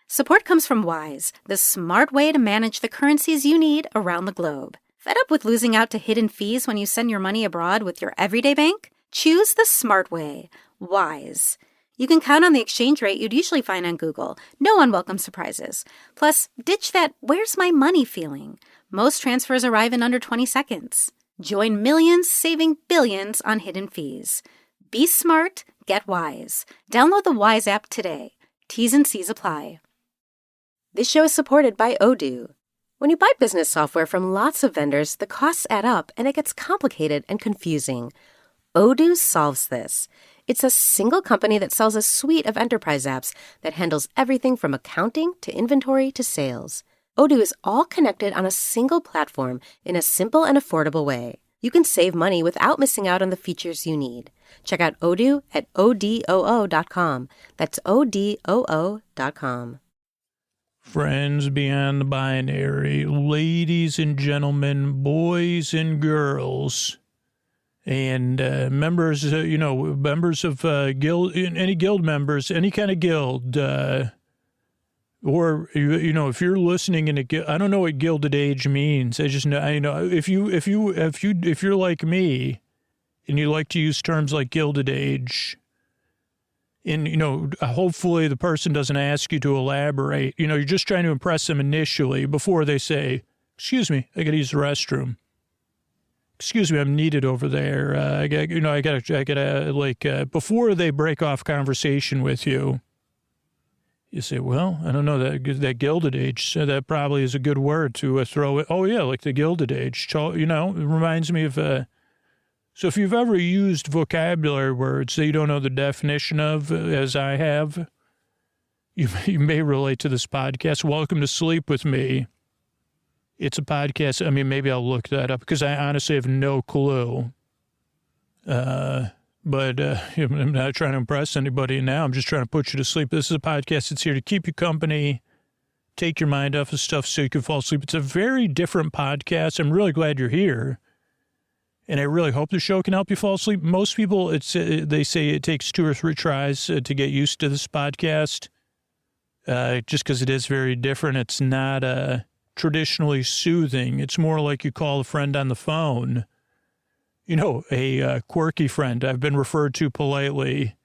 Support comes from Wise, the smart way to manage the currencies you need around the globe. Fed up with losing out to hidden fees when you send your money abroad with your everyday bank? Choose the smart way, Wise. You can count on the exchange rate you'd usually find on Google. No unwelcome surprises. Plus, ditch that "where's my money" feeling. Most transfers arrive in under 20 seconds. Join millions saving billions on hidden fees. Be smart, get Wise. Download the Wise app today. T's and C's apply. This show is supported by Odoo. When you buy business software from lots of vendors, the costs add up and it gets complicated and confusing. Odoo solves this. It's a single company that sells a suite of enterprise apps that handles everything from accounting to inventory to sales. Odoo is all connected on a single platform in a simple and affordable way. You can save money without missing out on the features you need. Check out Odoo at odoo.com. That's odoo.com. Friends beyond the binary, ladies and gentlemen, boys and girls, and members, members of guild, any guild members, any kind of guild, or if you're listening in a guild, I don't know what Gilded Age means. I just know, if you're like me, and you like to use terms like Gilded Age, and hopefully the person doesn't ask you to elaborate. You're just trying to impress them initially before they say, "Excuse me, I got to use the restroom. Excuse me, I'm needed over there. Before they break off conversation with you, you say, well, I don't know, that Gilded Age, so that probably is a good word to throw it. Oh, yeah, like the Gilded Age. It reminds me of, so if you've ever used vocabulary words that you don't know the definition of, as I have, you may relate to this podcast. Welcome to Sleep With Me. It's a podcast. I mean, maybe I'll look that up because I honestly have no clue. But I'm not trying to impress anybody now. I'm just trying to put you to sleep. This is a podcast that's here to keep you company, take your mind off of stuff so you can fall asleep. It's a very different podcast. I'm really glad you're here. And I really hope the show can help you fall asleep. Most people, they say it takes 2 or 3 tries to get used to this podcast. Just because it is very different. It's not traditionally soothing. It's more like you call a friend on the phone. A quirky friend I've been referred to politely.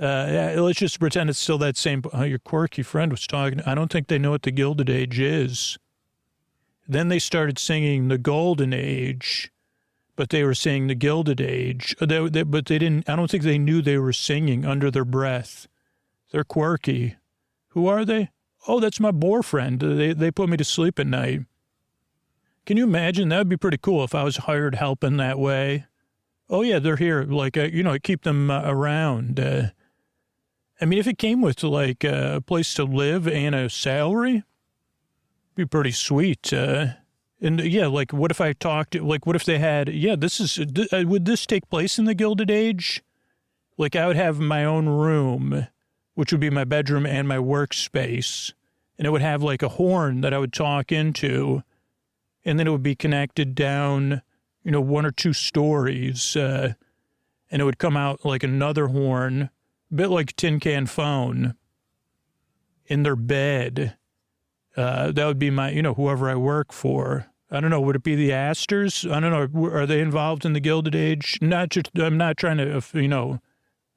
Let's just pretend it's still that same. Your quirky friend was talking. I don't think they know what the Gilded Age is. Then they started singing the Golden Age, but they were saying the Gilded Age. But they didn't. I don't think they knew they were singing under their breath. They're quirky. Who are they? Oh, that's my boyfriend. They put me to sleep at night. Can you imagine? That would be pretty cool if I was hired help in that way. Oh, yeah, they're here. Like, I keep them around. I mean, if it came with, like, a place to live and a salary, it'd be pretty sweet. And, yeah, like, what if I talked, like, what if they had, would this take place in the Gilded Age? Like, I would have my own room, which would be my bedroom and my workspace. And it would have, like, a horn that I would talk into. And then it would be connected down, 1 or 2 stories. And it would come out like another horn, a bit like a tin can phone, in their bed. That would be my, whoever I work for. I don't know. Would it be the Astors? I don't know. Are they involved in the Gilded Age? I'm not trying to,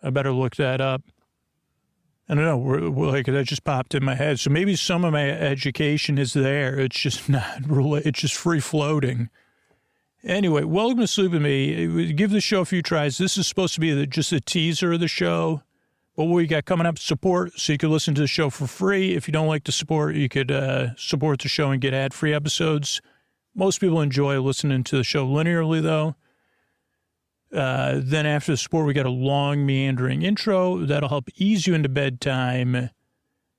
I better look that up. I don't know, like that just popped in my head. So maybe some of my education is there. It's just not, it's just free floating. Anyway, welcome to Sleep With Me. Give the show a few tries. This is supposed to be just a teaser of the show. What we got coming up, support, so you can listen to the show for free. If you don't like the support, you could support the show and get ad-free episodes. Most people enjoy listening to the show linearly, though. Then after the support, we got a long, meandering intro that'll help ease you into bedtime.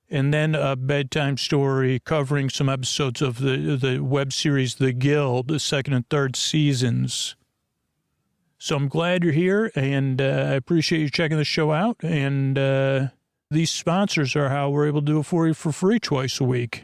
And then a bedtime story covering some episodes of the web series The Guild, the 2nd and 3rd seasons. So I'm glad you're here, and I appreciate you checking the show out. And these sponsors are how we're able to do it for you for free twice a week.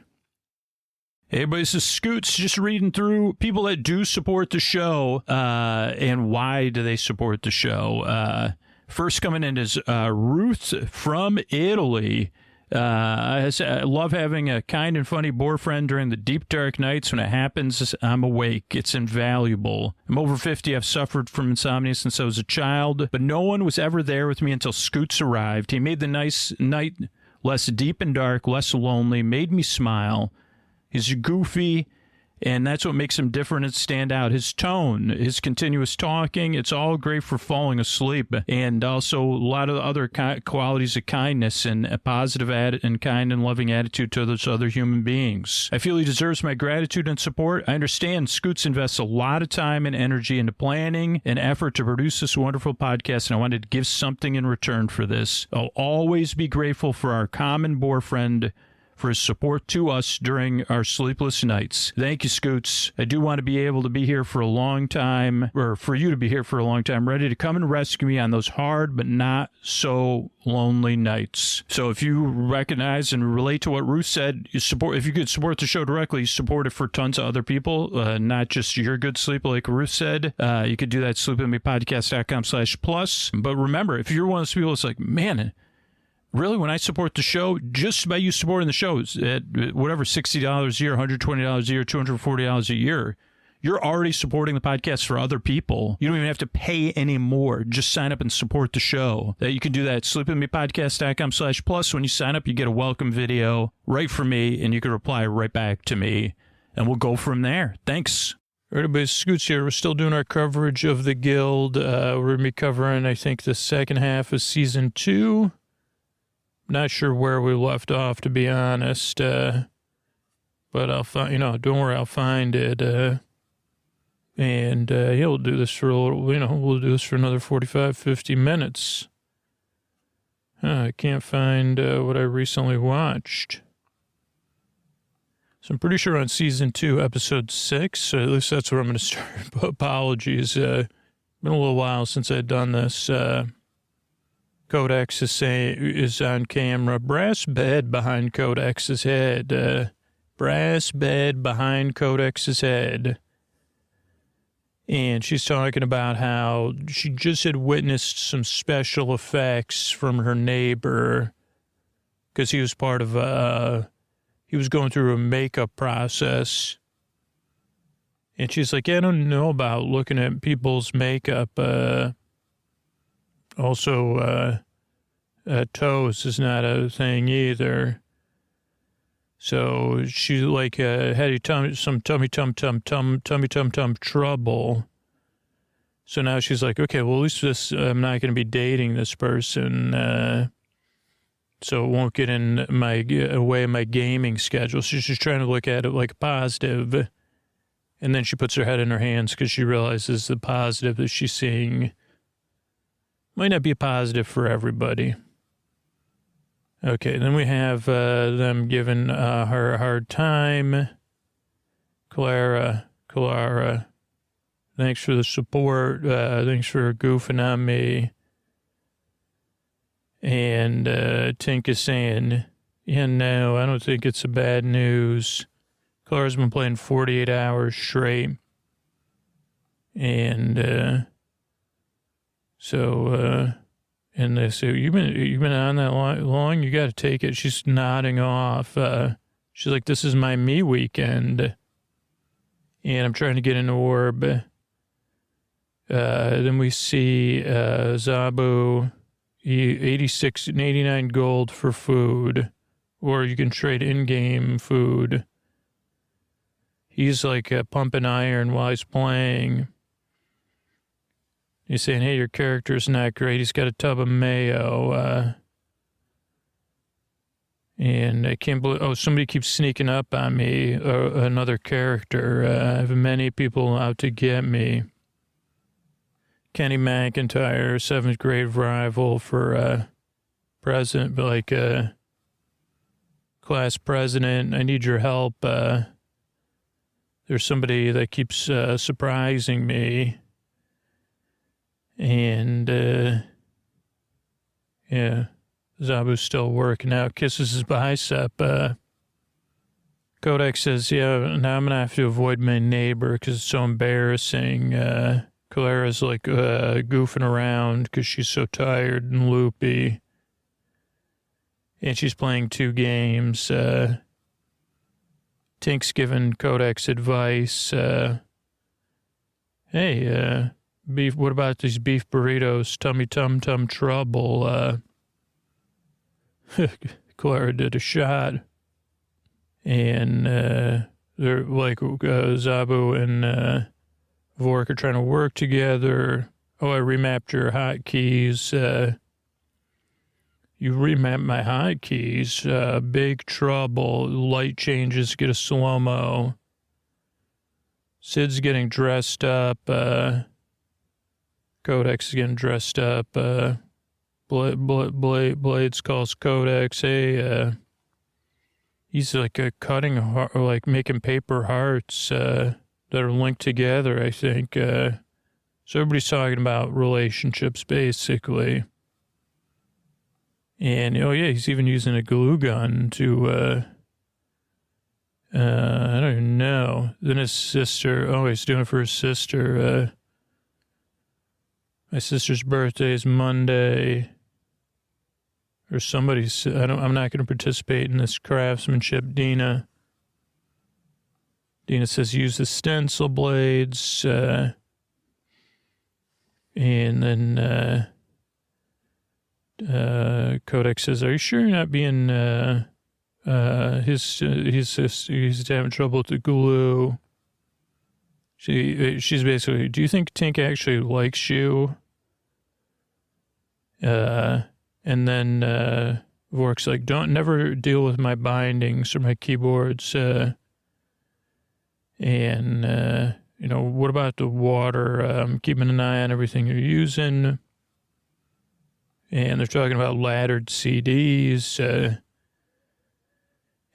Hey, everybody, this is Scoots, just reading through people that do support the show and why do they support the show. First coming in is Ruth from Italy. I love having a kind and funny boyfriend during the deep, dark nights. When it happens, I'm awake. It's invaluable. I'm over 50. I've suffered from insomnia since I was a child, but no one was ever there with me until Scoots arrived. He made the nice night less deep and dark, less lonely, made me smile. He's goofy, and that's what makes him different and stand out. His tone, his continuous talking, it's all great for falling asleep. And also a lot of other qualities of kindness and a positive and kind and loving attitude to those other human beings. I feel he deserves my gratitude and support. I understand Scoots invests a lot of time and energy into planning and effort to produce this wonderful podcast, and I wanted to give something in return for this. I'll always be grateful for our common boyfriend for his support to us during our sleepless nights. Thank you, Scoots. I do want to be able to be here for a long time, or for you to be here for a long time, ready to come and rescue me on those hard but not so lonely nights. So if you recognize and relate to what Ruth said, you support. If you could support the show directly, you support it for tons of other people, not just your good sleep, like Ruth said. You could do that at sleepwithmepodcast.com/plus. But remember, if you're one of those people that's like, man, really, when I support the show, just by you supporting the show at whatever, $60 a year, $120 a year, $240 a year, you're already supporting the podcast for other people. You don't even have to pay any more. Just sign up and support the show. You can do that at sleepwithmepodcast.com/plus. When you sign up, you get a welcome video right from me, and you can reply right back to me, and we'll go from there. Thanks. Everybody, Scoots here. We're still doing our coverage of the Guild. We're going to be covering, I think, the second half of Season 2. Not sure where we left off, to be honest, but I'll find, don't worry, I'll find it, and we'll do this for a little, we'll do this for another 45, 50 minutes. I can't find what I recently watched. So I'm pretty sure on Season 2, Episode 6, so at least that's where I'm going to start. Apologies, been a little while since I'd done this. Codex is on camera. Brass bed behind Codex's head. Brass bed behind Codex's head. And she's talking about how she just had witnessed some special effects from her neighbor because he was part of he was going through a makeup process. And she's like, yeah, I don't know about looking at people's makeup. Also, toes is not a thing either. So she had some tummy trouble. So now she's like, okay, well, at least I'm not going to be dating this person. So it won't get in my way of my gaming schedule. So she's just trying to look at it like a positive. And then she puts her head in her hands because she realizes the positive that she's seeing might not be a positive for everybody. Okay, then we have them giving her a hard time. Clara, thanks for the support. Thanks for goofing on me. And Tink is saying, yeah, no, I don't think it's a bad news. Clara's been playing 48 hours straight. And and they say, you've been on that long? You got to take it. She's nodding off. She's like, this is my me weekend. And I'm trying to get an orb. Then we see Zabu, 86 and 89 gold for food. Or you can trade in-game food. He's like pumping iron while he's playing. He's saying, hey, your character's not great. He's got a tub of mayo. And I can't believe, somebody keeps sneaking up on me, another character. I have many people out to get me. Kenny McIntyre, 7th grade rival for president, class president. I need your help. There's somebody that keeps surprising me. And, yeah, Zabu's still working out, kisses his bicep. Kodak says, yeah, now I'm going to have to avoid my neighbor because it's so embarrassing. Clara's goofing around because she's so tired and loopy. and she's playing 2 games. Tink's giving Codex advice. Hey, beef. What about these beef burritos? Tummy tum tum trouble. Clara did a shot, and they're like Zabu and Vork are trying to work together. Oh, I remapped your hotkeys. You remapped my hotkeys. Big trouble. Light changes. Get a slow-mo. Sid's getting dressed up. Codex is getting dressed up. Blades calls Codex. Hey, he's like cutting, like making paper hearts that are linked together, I think. So everybody's talking about relationships, basically. And, oh, yeah, he's even using a glue gun to, I don't even know. Then his sister, oh, he's doing it for his sister. My sister's birthday is Monday. Or somebody's, I'm not going to participate in this craftsmanship, Dina. Dina says use the stencil blades. And then Codex says, are you sure you're not being, he's having trouble with the glue. She's basically, do you think Tink actually likes you? And then Vork's like, never deal with my bindings or my keyboards. And what about the water? I'm keeping an eye on everything you're using. And they're talking about laddered CDs.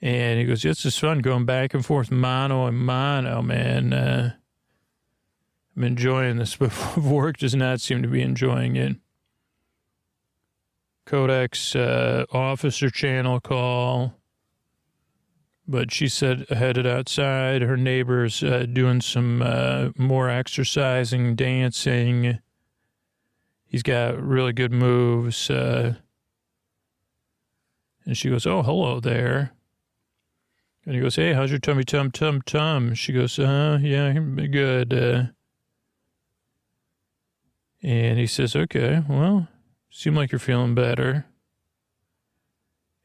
And he goes, it's just fun going back and forth, mono and mono, man. I'm enjoying this, but Vork does not seem to be enjoying it. Codex officer channel call, but she said headed outside. Her neighbor's doing some more exercising, dancing. He's got really good moves. And she goes, oh, hello there. And he goes, hey, how's your tummy tum tum tum? She goes, yeah, good. And he says, okay, well, seem like you're feeling better.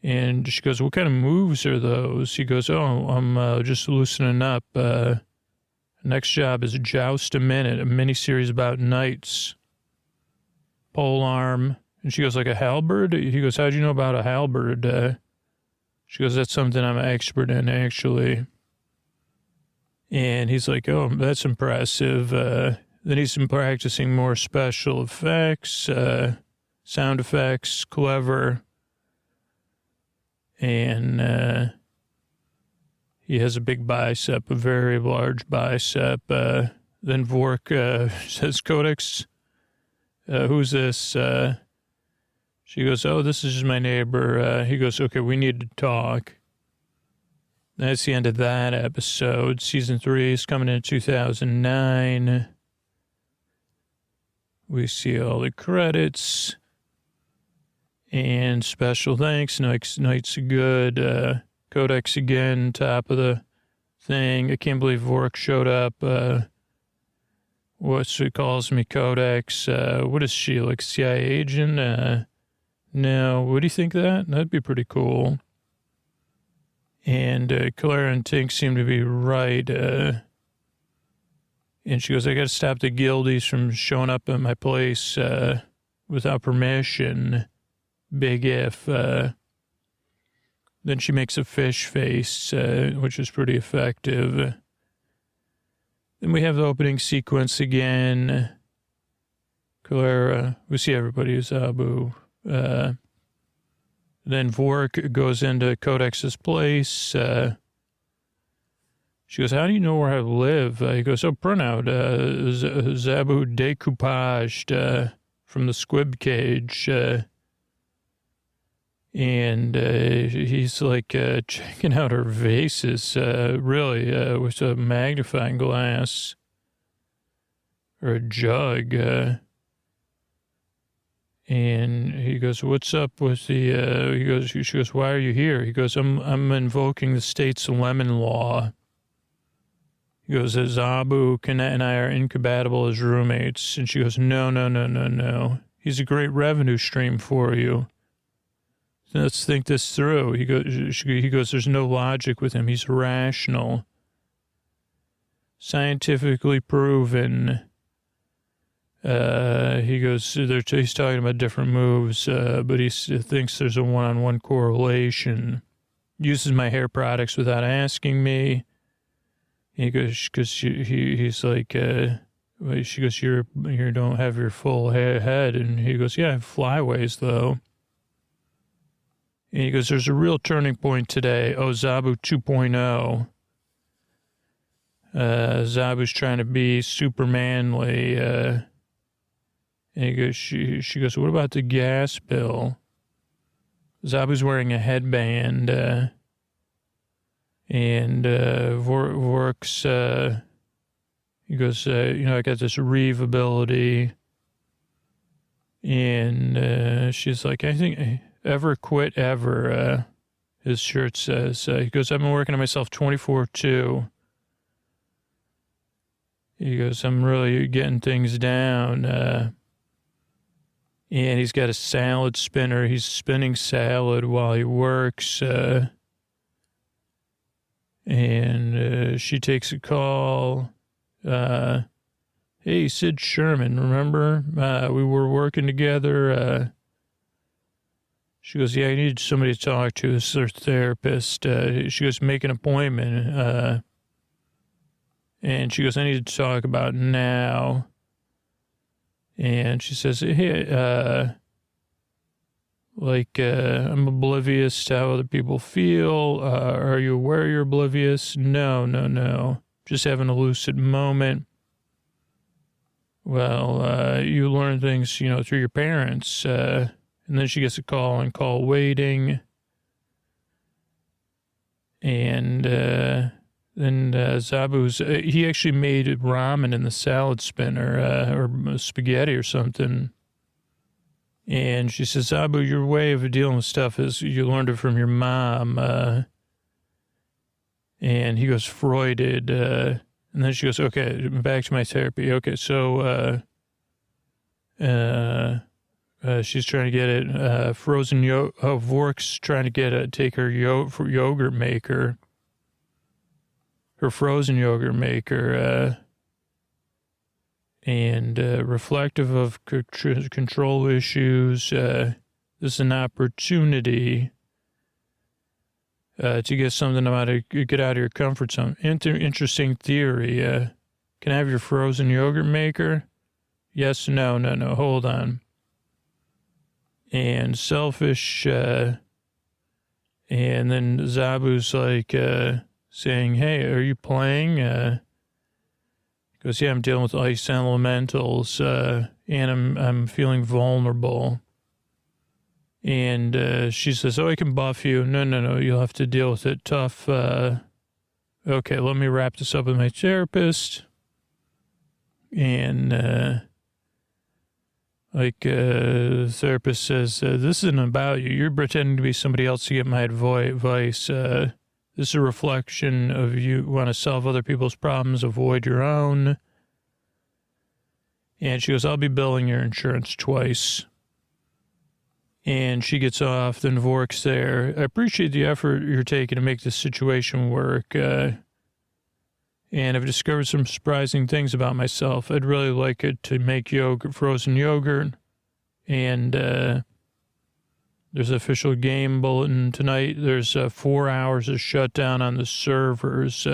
And she goes, what kind of moves are those? He goes, oh, I'm just loosening up. Next job is Joust a Minute, a miniseries about knights. Pole arm. And she goes, like a halberd? He goes, how'd you know about a halberd? She goes, that's something I'm an expert in, actually. And he's like, oh, that's impressive. Then he's been practicing more special effects, sound effects, clever. And he has a big bicep, a very large bicep. Then Vork says, Codex, who's this? She goes, oh, this is just my neighbor. He goes, okay, we need to talk. That's the end of that episode. Season 3 is coming in 2009. We see all the credits. And special thanks. Night's good. Codex again, top of the thing. I can't believe Vork showed up. What she calls me Codex. What is she, like CIA agent? No, what do you think of that? That'd be pretty cool. And Clara and Tink seem to be right. And she goes, I got to stop the guildies from showing up at my place without permission. Big if. Then she makes a fish face, which is pretty effective. Then we have the opening sequence again. Clara, we see everybody as Abu. Then Vork goes into Codex's place. She goes, how do you know where I live? He goes, oh, printout. Zabu decoupaged from the squib cage. And he's like checking out her vases, really, with a magnifying glass or a jug. And he goes, what's up with the, she goes, why are you here? He goes, I'm invoking the state's lemon law. He goes, Zabu and I are incompatible as roommates. And she goes, no. He's a great revenue stream for you. Let's think this through. He goes, there's no logic with him. He's irrational. Scientifically proven. He goes, he's talking about different moves, but he thinks there's a one-on-one correlation. Uses my hair products without asking me. He goes, because he's like, she goes, you don't have your full head. And he goes, yeah, I have flyaways though. And he goes, there's a real turning point today. Oh, Zabu 2.0. Zabu's trying to be super manly. And he goes, she goes, what about the gas bill? Zabu's wearing a headband. And Vork's, he goes, I got this Reeve ability. And she's like, I think ever quit ever, his shirt says. He goes, I've been working on myself 24/2. He goes, I'm really getting things down. And he's got a salad spinner. He's spinning salad while he works. And she takes a call. Hey, Sid Sherman, remember? We were working together. She goes, yeah, I need somebody to talk to. This is her therapist. She goes, make an appointment. And she goes, I need to talk about it now. And she says, hey, I'm oblivious to how other people feel. Are you aware you're oblivious? No. Just having a lucid moment. Well, you learn things, through your parents. And then she gets a call on call waiting. And then Zabu's, he actually made ramen in the salad spinner, or spaghetti or something. And she says, Zabu, your way of dealing with stuff is you learned it from your mom. And he goes, Freuded. And then she goes, okay, back to my therapy. Okay, so she's trying to get it frozen yogurt. Oh, Vork's trying to take her yogurt maker, her frozen yogurt maker, and reflective of control issues. This is an opportunity to get something about to get out of your comfort zone. Interesting theory. Can I have your frozen yogurt maker? Yes, no. Hold on. And selfish. And then Zabu's like saying, hey, are you playing? He goes, yeah, I'm dealing with ice elementals, and I'm feeling vulnerable. And she says, oh, I can buff you. No, you'll have to deal with it tough. Okay, let me wrap this up with my therapist. And the therapist says, this isn't about you. You're pretending to be somebody else to get my advice. This is a reflection of you want to solve other people's problems, avoid your own. And she goes, I'll be billing your insurance twice. And she gets off, then Vork's there. I appreciate the effort you're taking to make this situation work. And I've discovered some surprising things about myself. I'd really like it to make frozen yogurt. And there's an official game bulletin tonight. There's 4 hours of shutdown on the servers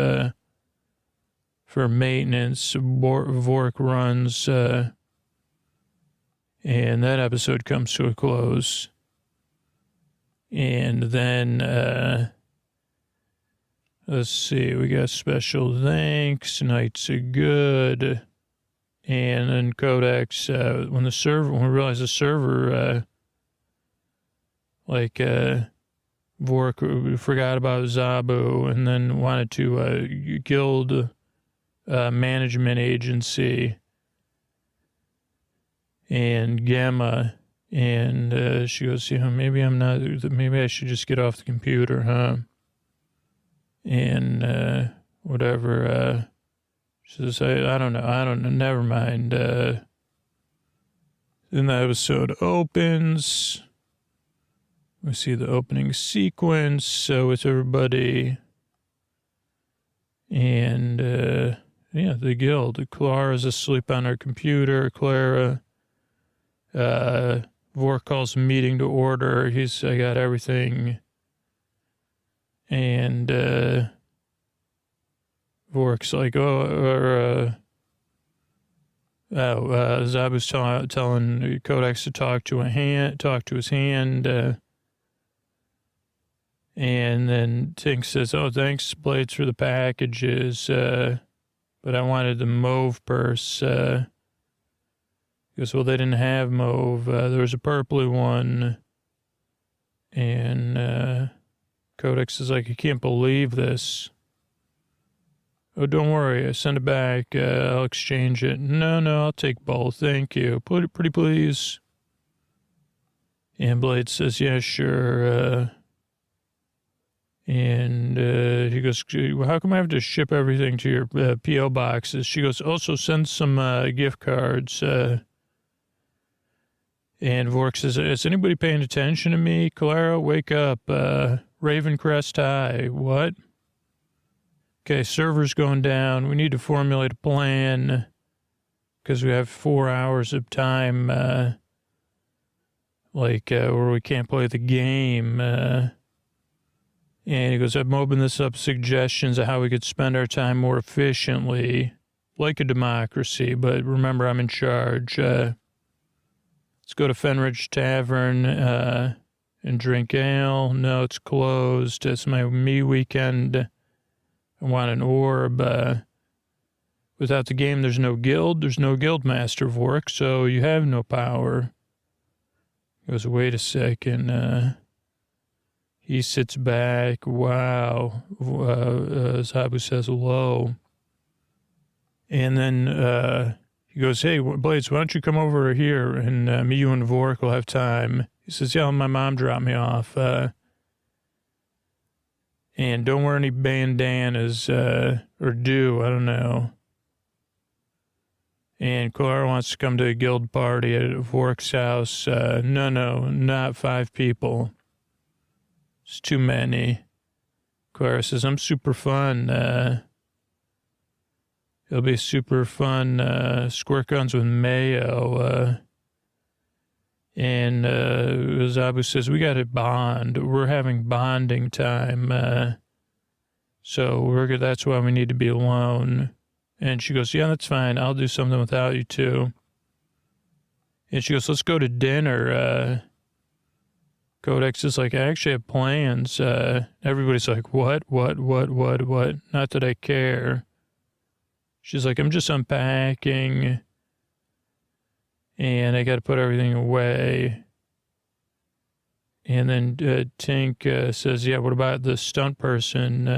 for maintenance. Vork runs. And that episode comes to a close. And then, let's see, we got special thanks, nights are good. And then Codex, when we realized the server, Vork forgot about Zabu and then wanted to guild management agency. And Gamma And she goes, maybe I should just get off the computer, huh? And whatever. She says, I don't know, never mind. Then the episode opens. We see the opening sequence with everybody. And, the guild. Clara's asleep on her computer. Clara, Vork calls a meeting to order. I got everything. And, Vork's like, Zabu's telling Codex to talk to his hand. And then Tink says, thanks, Blades, for the packages. But I wanted the mauve purse. He goes, well, they didn't have mauve. There was a purpley one. And Codex is like, I can't believe this. Oh, don't worry. I send it back. I'll exchange it. No, I'll take both. Thank you. Pretty please. And Blade says, yeah, sure. And he goes, how come I have to ship everything to your P.O. boxes? She goes, also send some gift cards. And Vork says, is anybody paying attention to me? Clara, wake up. Ravencrest High. What? Okay, server's going down. We need to formulate a plan because we have 4 hours of time, where we can't play the game. And he goes, I'm opening this up suggestions of how we could spend our time more efficiently, like a democracy. But remember, I'm in charge. Let's go to Fenridge Tavern and drink ale. No, it's closed. It's my me weekend. I want an orb. Without the game, there's no guild. There's no guild master, Vork, so you have no power. He goes, wait a second. He sits back. Wow. Zabu says hello. And then he goes, hey, Blades, why don't you come over here and me, you, and Vork will have time. He says, yeah, my mom dropped me off. And don't wear any bandanas, or do, I don't know. And Clara wants to come to a guild party at Vork's house. No, not 5 people. It's too many. Clara says, I'm super fun. It'll be super fun. Squirt guns with mayo. And Zabu says, we got to bond. We're having bonding time. So that's why we need to be alone. And she goes, yeah, that's fine. I'll do something without you too. And she goes, let's go to dinner. Codex is like, I actually have plans. Everybody's like, what? Not that I care. She's like, I'm just unpacking. And I got to put everything away. And then Tink says, yeah, what about the stunt person?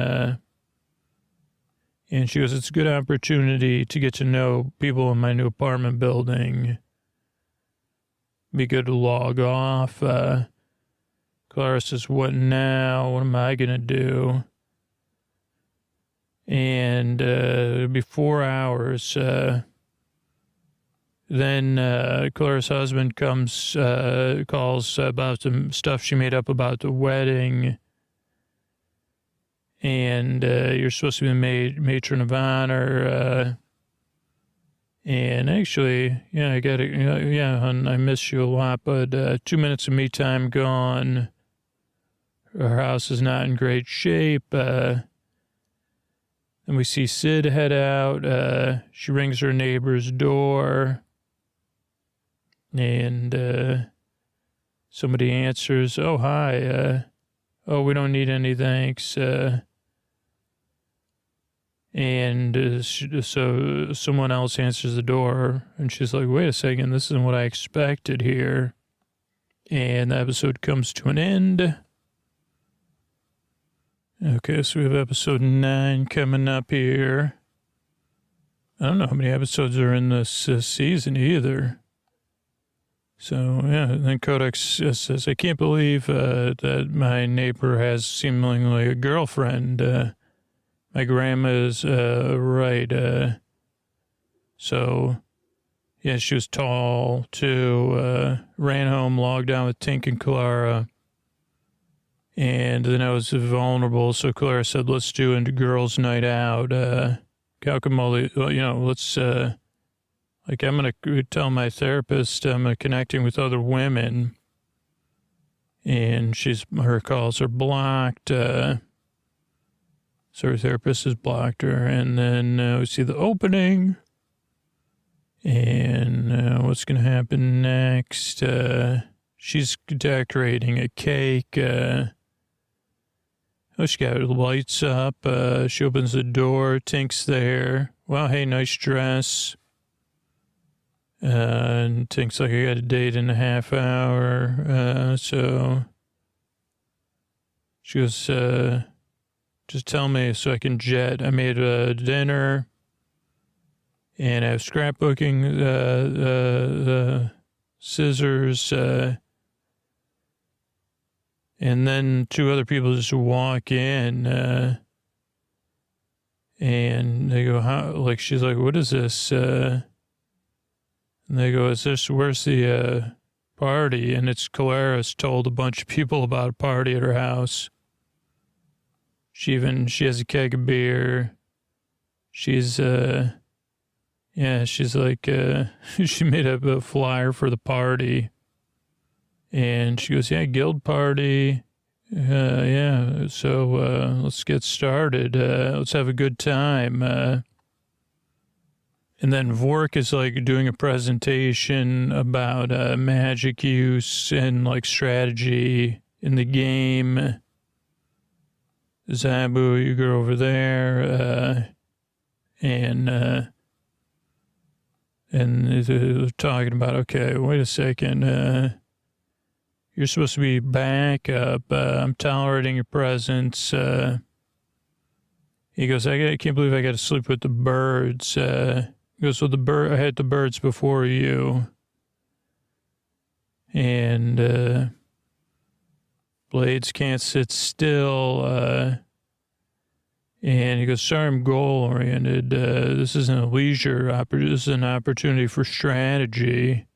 And she goes, it's a good opportunity to get to know people in my new apartment building. Be good to log off. Clara says, what now? What am I going to do? And it'll be 4 hours. Then Clara's husband calls about the stuff she made up about the wedding. And you're supposed to be the matron of honor. And actually, yeah, I got it. Yeah, hon, I miss you a lot, but 2 minutes of me time gone. Her house is not in great shape. Then we see Sid head out. She rings her neighbor's door. And somebody answers, oh, hi. Oh, we don't need any thanks. And so someone else answers the door, and she's like, wait a second, this isn't what I expected here. And the episode comes to an end. Okay, so we have episode 9 coming up here. I don't know how many episodes are in this season either. So, yeah, and then Codex says, I can't believe that my neighbor has seemingly a girlfriend. My grandma's right. So, yeah, she was tall, too. Ran home, logged on with Tink and Clara. And then I was vulnerable, so Clara said, let's do a girls' night out. How come all the, let's, like, I'm going to tell my therapist I'm connecting with other women. And her calls are blocked. So her therapist has blocked her. And then we see the opening. And what's going to happen next? She's decorating a cake. She got her lights up. She opens the door. Tink's there. Wow, hey, nice dress. And Tink's like, I got a date in a half hour. So she goes, just tell me so I can jet. I made a dinner. And I have scrapbooking, scissors, and then two other people just walk in, and they go, how, like, she's like, what is this? And they go, where's the, party? And it's Clara's told a bunch of people about a party at her house. She has a keg of beer. She's like, she made up a flyer for the party. And she goes, yeah, guild party. So let's get started. Let's have a good time. And then Vork is like doing a presentation about magic use and like strategy in the game. Zabu, you go over there. And they're talking about, okay, wait a second. You're supposed to be back up. I'm tolerating your presence. He goes, I can't believe I got to sleep with the birds. He goes, well, I had the birds before you. And Blades can't sit still. And he goes, sorry, I'm goal-oriented. This isn't a leisure opportunity. This is an opportunity for strategy.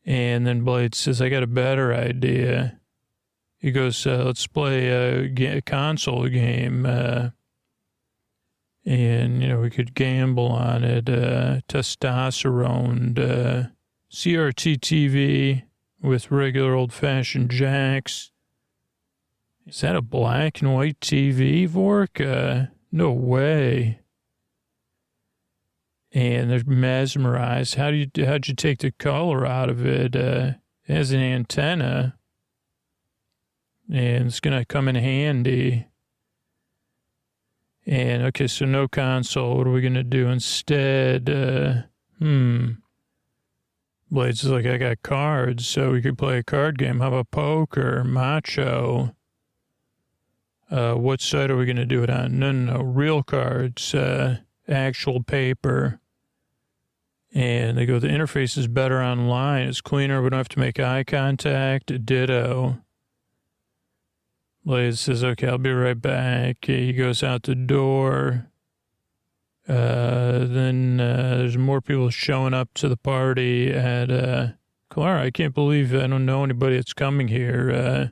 And then Blades says, I got a better idea. He goes, let's play a console game. And, we could gamble on it. Testosterone, CRT TV with regular old-fashioned jacks. Is that a black and white TV, Vork? No way. And they're mesmerized. How'd you take the color out of it? It has an antenna. And it's going to come in handy. And, okay, so no console. What are we going to do instead? Blades is like, I got cards, so we could play a card game. How about poker, macho? What side are we going to do it on? No, real cards, actual paper. And they go, the interface is better online. It's cleaner. We don't have to make eye contact. Ditto. Blaze says, okay, I'll be right back. He goes out the door. Then there's more people showing up to the party at Clara. I can't believe I don't know anybody that's coming here.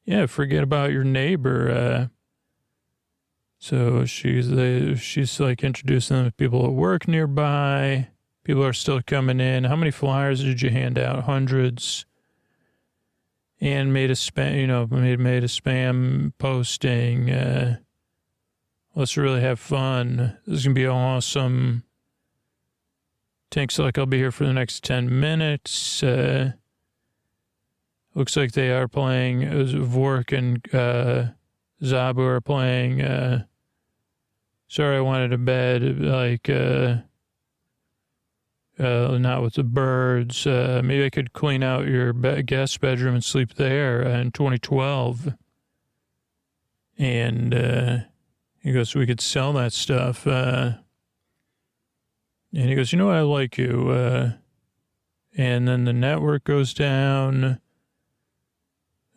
Yeah, forget about your neighbor. So she's like introducing them to people at work nearby. People are still coming in. How many flyers did you hand out? Hundreds. And made a spam, made a spam posting. Let's really have fun. This is gonna be awesome. Tink's like, I'll be here for the next 10 minutes. Looks like they are playing. Vork and Zabu are playing. Sorry, I wanted a bed. Like, not with the birds. Maybe I could clean out your guest bedroom and sleep there in 2012. And he goes, we could sell that stuff. And he goes, I like you. And then the network goes down.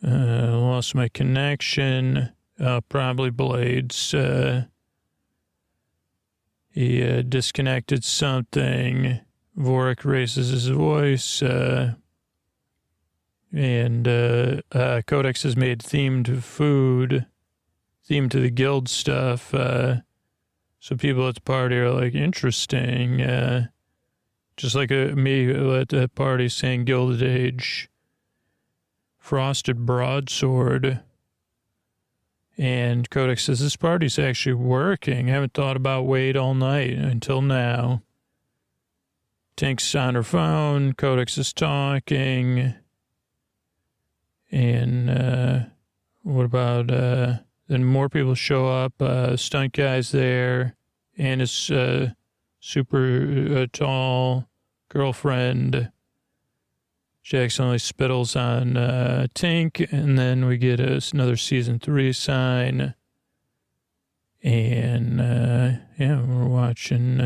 Lost my connection. Probably Blades. He disconnected something. Vorik raises his voice. And Codex has made themed food, themed to the guild stuff. So people at the party are like, interesting. Just like me at the party saying Gilded Age. Frosted broadsword. And Codex says, this party's actually working. I haven't thought about Wade all night until now. Tink's on her phone. Codex is talking. And what about, then more people show up. Stunt guy's there. And his super tall girlfriend. She accidentally spittles on Tink. And then we get another season 3 sign. And, yeah, we're watching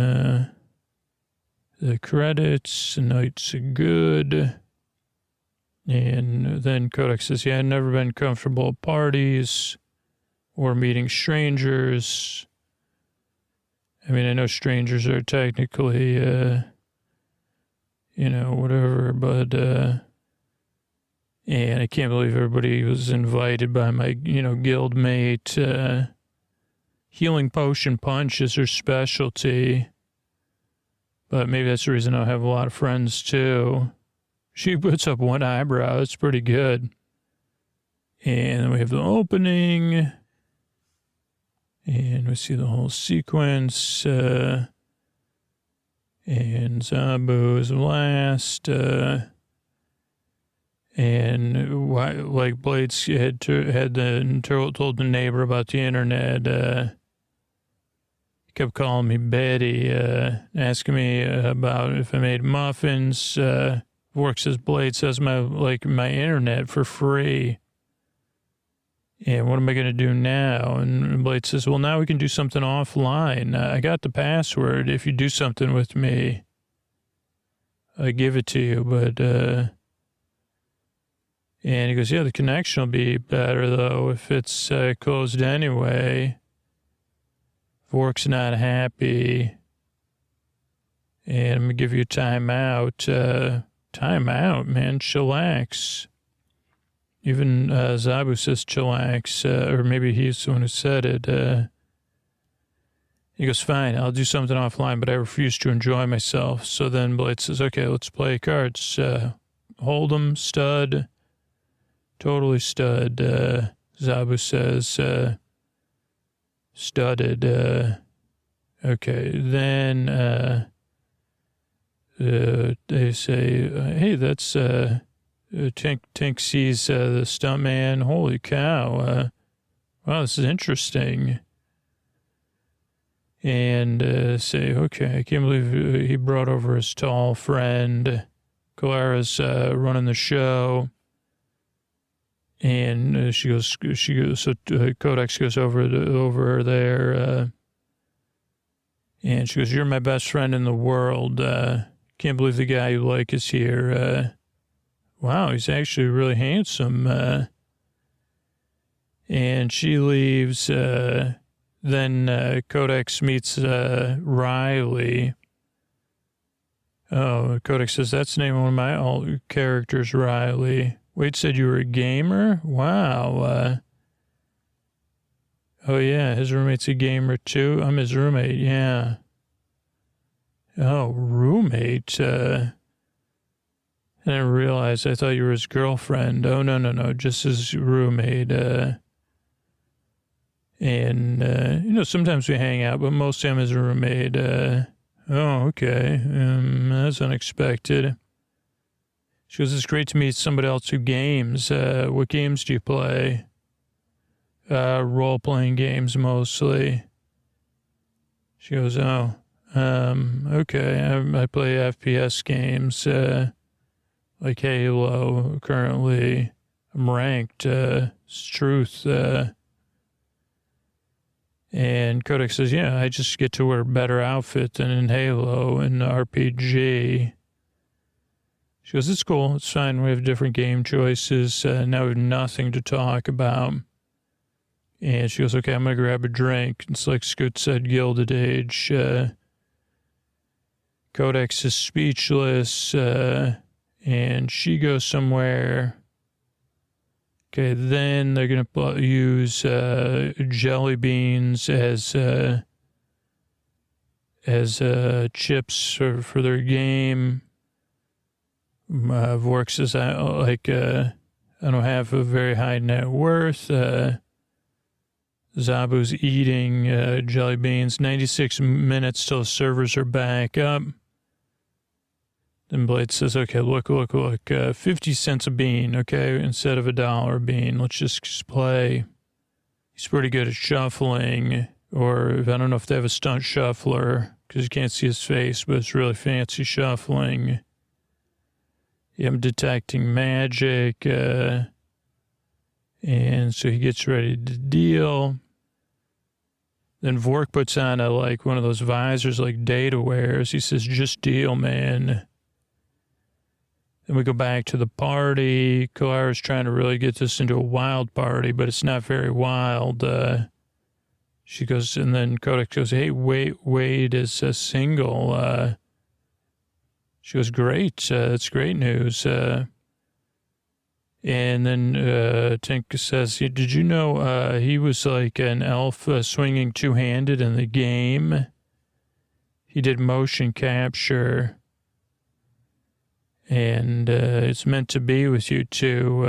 the credits. Night's good. And then Codex says, yeah, I've never been comfortable at parties or meeting strangers. I mean, I know strangers are technically, whatever, but, and I can't believe everybody was invited by my, guild mate. Healing potion punch is her specialty. But maybe that's the reason I have a lot of friends, too. She puts up one eyebrow. It's pretty good. And then we have the opening. And we see the whole sequence. And Zabu is last. And like Blades had told the neighbor about the internet. He kept calling me Betty, asking me about if I made muffins. Works as Blade says my internet for free. And what am I going to do now? And Blade says, well, now we can do something offline. I got the password. If you do something with me, I give it to you. But, and he goes, yeah, the connection will be better, though, if it's closed anyway. Vork's not happy. And I'm going to give you a timeout. Timeout, man. Chillax. Even Zabu says chillax, or maybe he's the one who said it. He goes, fine, I'll do something offline, but I refuse to enjoy myself. So then Blade says, okay, let's play cards. Hold'em, stud, totally stud. Zabu says, studded. Okay, then they say, hey, that's... Tink sees the stuntman. Holy cow. Wow, this is interesting. And say, okay, I can't believe he brought over his tall friend. Clara's running the show. And she goes, so Codex goes over there. And she goes, you're my best friend in the world. Can't believe the guy you like is here. Wow, he's actually really handsome. And she leaves. Then Codex meets Riley. Oh, Codex says, that's the name of one of my characters, Riley. Wade said you were a gamer? Wow. Oh, yeah, his roommate's a gamer, too? I'm his roommate, yeah. Oh, roommate. I didn't realize. I thought you were his girlfriend. Oh, no, just his roommate. And sometimes we hang out, but mostly I'm his roommate. Oh, okay. That's unexpected. She goes, it's great to meet somebody else who games. What games do you play? Role-playing games, mostly. She goes, oh, okay. I play FPS games, like Halo, currently. I'm ranked, it's truth. And Codex says, yeah, I just get to wear a better outfit than in Halo and RPG. She goes, it's cool. It's fine. We have different game choices. Now we have nothing to talk about. And she goes, okay, I'm going to grab a drink. It's like Scoot said, Gilded Age. Codex is speechless. And she goes somewhere. Okay, then they're going to use jelly beans as chips for their game. Vork says, I don't have a very high net worth. Zabu's eating jelly beans. 96 minutes till the servers are back up. Then Blade says, okay, look, 50 cents a bean, okay, instead of $1 a bean. Let's just play. He's pretty good at shuffling, or I don't know if they have a stunt shuffler, because you can't see his face, but it's really fancy shuffling. Yeah, I'm detecting magic, and so he gets ready to deal. Then Vork puts on one of those visors like Data wears. He says, just deal, man. Then we go back to the party. Kalara's trying to really get this into a wild party, but it's not very wild. She goes, and then Codex goes, hey, Wade is single. She goes, great. That's great news. And then Tink says, did you know he was like an elf swinging two-handed in the game? He did motion capture. And it's meant to be with you two.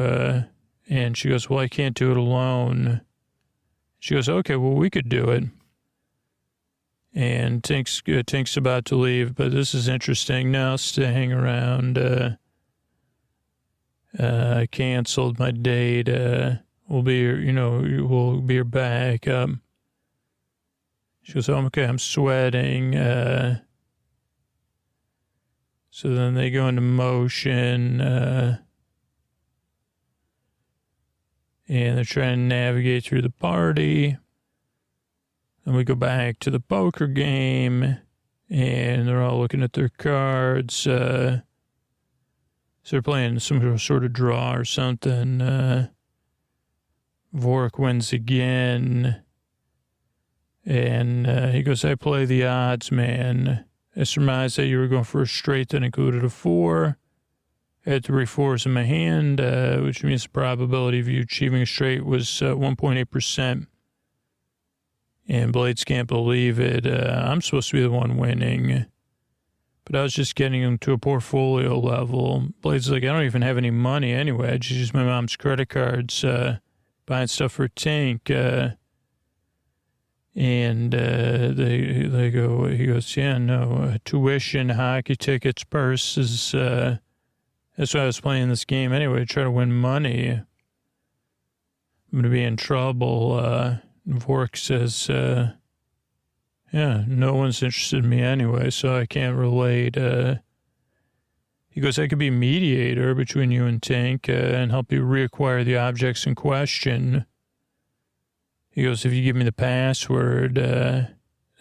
And she goes, well, I can't do it alone. She goes, okay, well, we could do it. And Tink's about to leave, but this is interesting. Now stay hang around. I canceled my date. We'll be back. She goes, oh, okay, I'm sweating. So then they go into motion, and they're trying to navigate through the party. And we go back to the poker game, and they're all looking at their cards. So they're playing some sort of draw or something. Vork wins again. And he goes, I play the odds, man. I surmised that you were going for a straight that included a 4. I had 3 4s in my hand, which means the probability of you achieving a straight was 1.8%. And Blades can't believe it. I'm supposed to be the one winning. But I was just getting him to a portfolio level. Blades is like, I don't even have any money anyway. I just use my mom's credit cards, buying stuff for Tank. And they go, he goes, yeah, no, tuition, hockey tickets, purses. That's why I was playing this game anyway, to try to win money. I'm going to be in trouble. Vork says, yeah, no one's interested in me anyway, so I can't relate. He goes, I could be a mediator between you and Tank and help you reacquire the objects in question. He goes, if you give me the password, and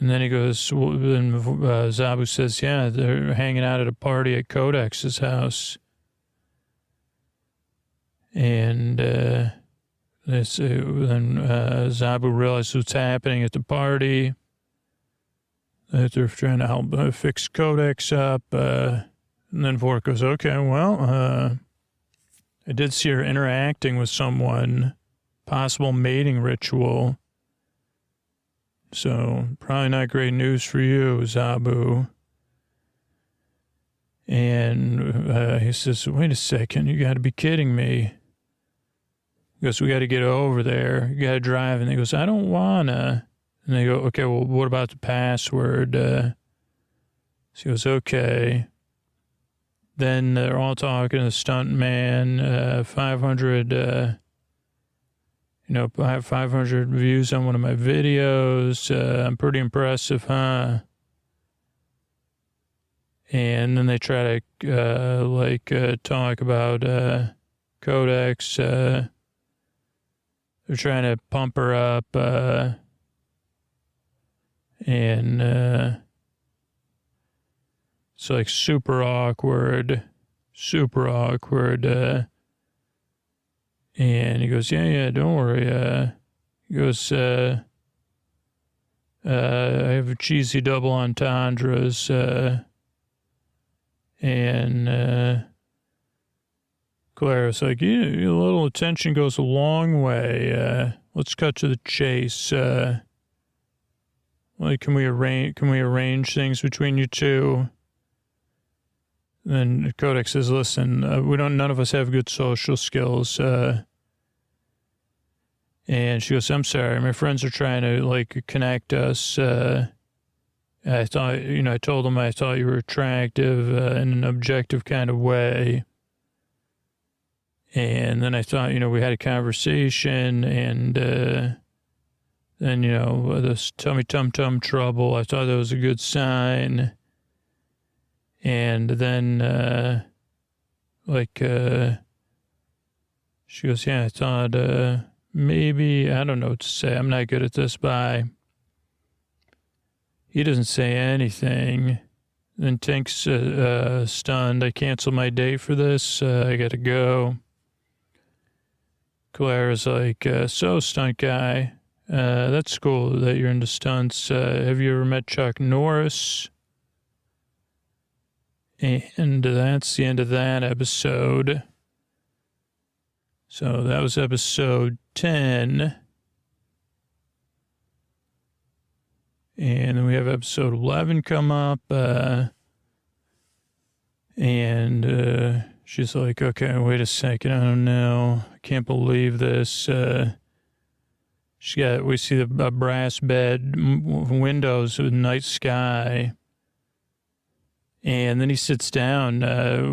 then he goes, then Zabu says, yeah, they're hanging out at a party at Codex's house. And then Zabu realizes what's happening at the party, that they're trying to help fix Codex up. And then Vork goes, okay, well, I did see her interacting with someone. Possible mating ritual. So, probably not great news for you, Zabu. And he says, wait a second, you got to be kidding me. He goes, we got to get over there. You got to drive. And he goes, I don't want to. And they go, okay, well, what about the password? So he goes, okay. Then they're all talking to the stunt man, 500... I have 500 views on one of my videos. I'm pretty impressive, huh? And then they try to, talk about Codex. They're trying to pump her up. And it's, super awkward. super awkward. And he goes, yeah, don't worry. He goes, I have cheesy double entendres. And Claire's like, yeah, a little attention goes a long way. Let's cut to the chase. Like, can we arrange things between you two? Then Kodak says, listen, none of us have good social skills. And she goes, I'm sorry, my friends are trying to, like, connect us. I thought, I told them I thought you were attractive in an objective kind of way. And then I thought, we had a conversation, and then, this tummy tum-tum trouble, I thought that was a good sign. And then, she goes, yeah, I thought maybe, I don't know what to say. I'm not good at this. Bye. He doesn't say anything. Then Tink's stunned. I canceled my date for this. I got to go. Claire's like, so, stunt guy, that's cool that you're into stunts. Have you ever met Chuck Norris? And that's the end of that episode. So that was episode 10. And then we have episode 11 come up. And she's like, okay, wait a second. I don't know. I can't believe this. We see a brass bed, windows with night sky. And then he sits down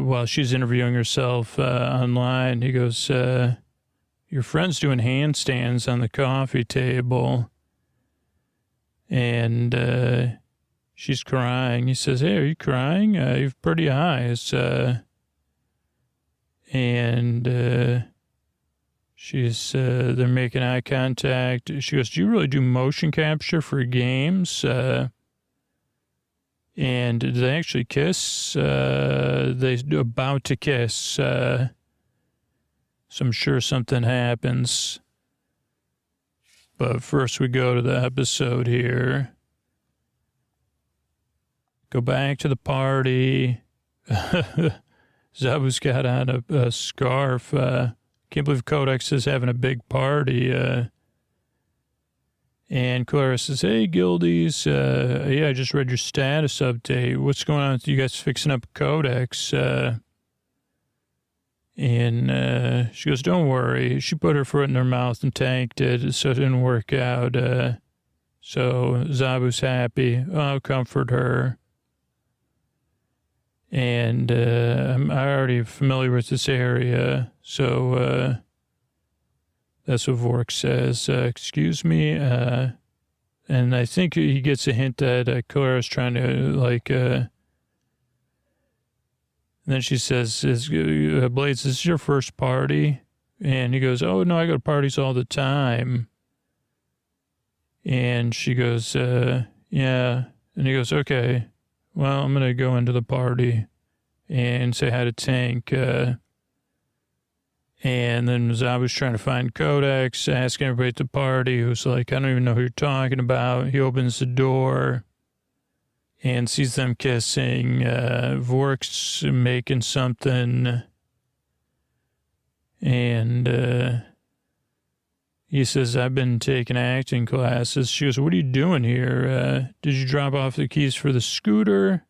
while she's interviewing herself online. He goes, your friend's doing handstands on the coffee table. And she's crying. He says, hey, are you crying? You have pretty eyes. And they're making eye contact. She goes, do you really do motion capture for games? And did they actually kiss? They're about to kiss. So I'm sure something happens. But first we go to the episode here. Go back to the party. Zabu's got on a scarf. Can't believe Codex is having a big party. And Clara says, hey, Gildies, yeah, I just read your status update. What's going on with you guys fixing up Codex? And she goes, don't worry. She put her foot in her mouth and tanked it, so it didn't work out. So Zabu's happy. I'll comfort her. And I'm already familiar with this area, so that's what Vork says. Excuse me. And I think he gets a hint that Clara's trying to, and then she says, Blades, this is your first party? And he goes, oh, no, I go to parties all the time. And she goes, yeah. And he goes, okay, well, I'm going to go into the party and say hi to Tank. And then Zabu's trying to find Codex, asking everybody at the party, who's like, I don't even know who you're talking about. He opens the door and sees them kissing. Vork's making something. And he says, I've been taking acting classes. She goes, what are you doing here? Did you drop off the keys for the scooter?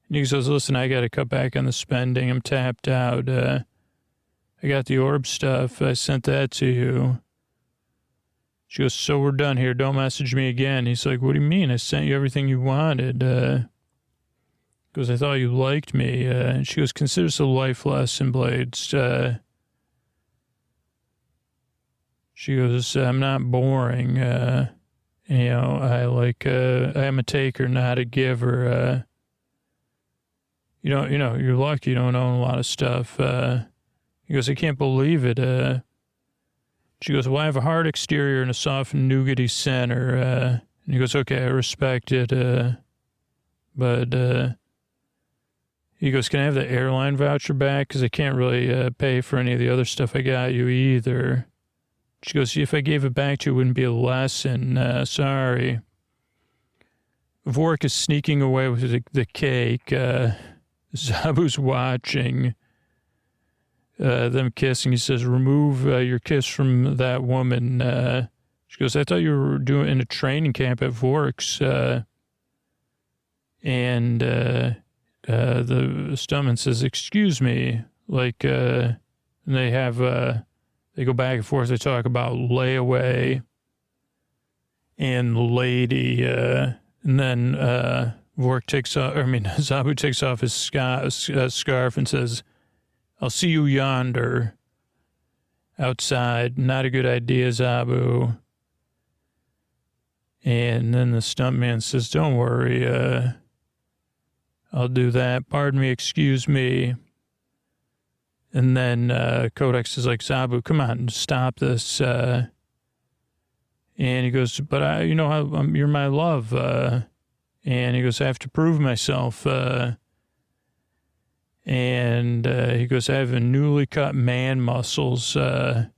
And he says, listen, I got to cut back on the spending. I'm tapped out. I got the orb stuff. I sent that to you. She goes, so we're done here. Don't message me again. He's like, what do you mean? I sent you everything you wanted. Because I thought you liked me. And she goes, consider this a life lesson, Blades. She goes, I'm not boring. I am a taker, not a giver. You're lucky you don't own a lot of stuff. He goes, I can't believe it. She goes, well, I have a hard exterior and a soft nougaty center. And he goes, okay, I respect it. But He goes, can I have the airline voucher back? Because I can't really pay for any of the other stuff I got you either. She goes, if I gave it back to you, it wouldn't be a lesson. Sorry. Vork is sneaking away with the cake. Zabu's watching them kissing. He says, remove your kiss from that woman. She goes, I thought you were doing in a training camp at Vork's. And the stuntman says, excuse me. Like, and they have, they go back and forth. They talk about layaway and lady. And then Vork Zabu takes off his scarf and says, I'll see you yonder outside. Not a good idea, Zabu. And then the stuntman says, don't worry, I'll do that. Pardon me, excuse me. And then Codex is like, Zabu, come on, stop this. And he goes, but you're my love. And he goes, I have to prove myself. And he goes, I have a newly cut man muscles. And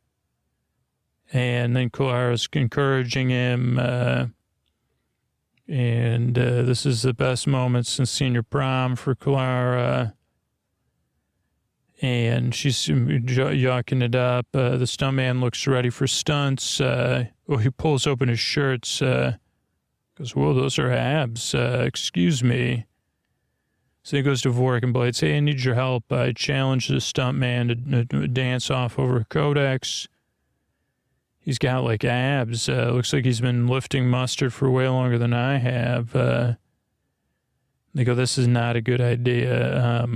then Clara's encouraging him. And this is the best moment since senior prom for Clara. And she's yucking it up. The stuntman looks ready for stunts. He pulls open his shirts. Goes, whoa, those are abs. Excuse me. So he goes to Vork and Blades. Hey, I need your help. I challenge the stuntman to dance off over Codex. He's got like abs. Looks like he's been lifting mustard for way longer than I have. They go, this is not a good idea.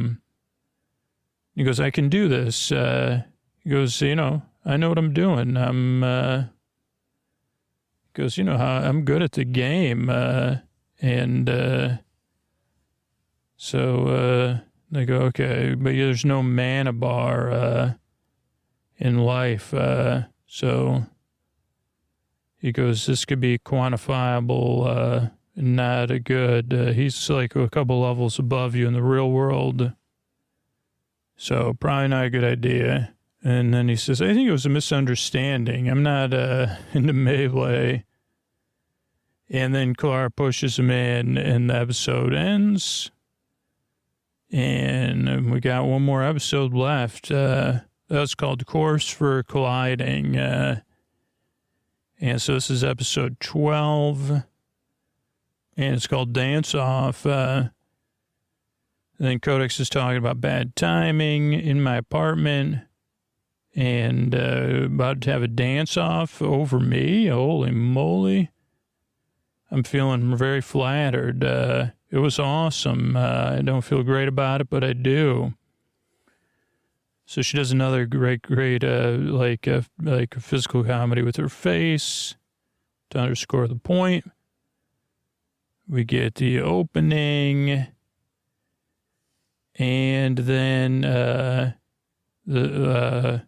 He goes, I can do this. He goes, I know what I'm doing. He goes, I'm good at the game. So they go, okay, but there's no mana bar in life. So he goes, this could be quantifiable, not a good. He's like a couple levels above you in the real world. So probably not a good idea. And then he says, I think it was a misunderstanding. I'm not into melee. And then Clara pushes him in, and the episode ends. And we got one more episode left. That's called Course for Colliding. And so this is episode 12. And it's called Dance Off. Then Codex is talking about bad timing in my apartment. And about to have a dance off over me. Holy moly. I'm feeling very flattered. It was awesome. I don't feel great about it, but I do. So she does another great, like a physical comedy with her face to underscore the point. We get the opening, and then the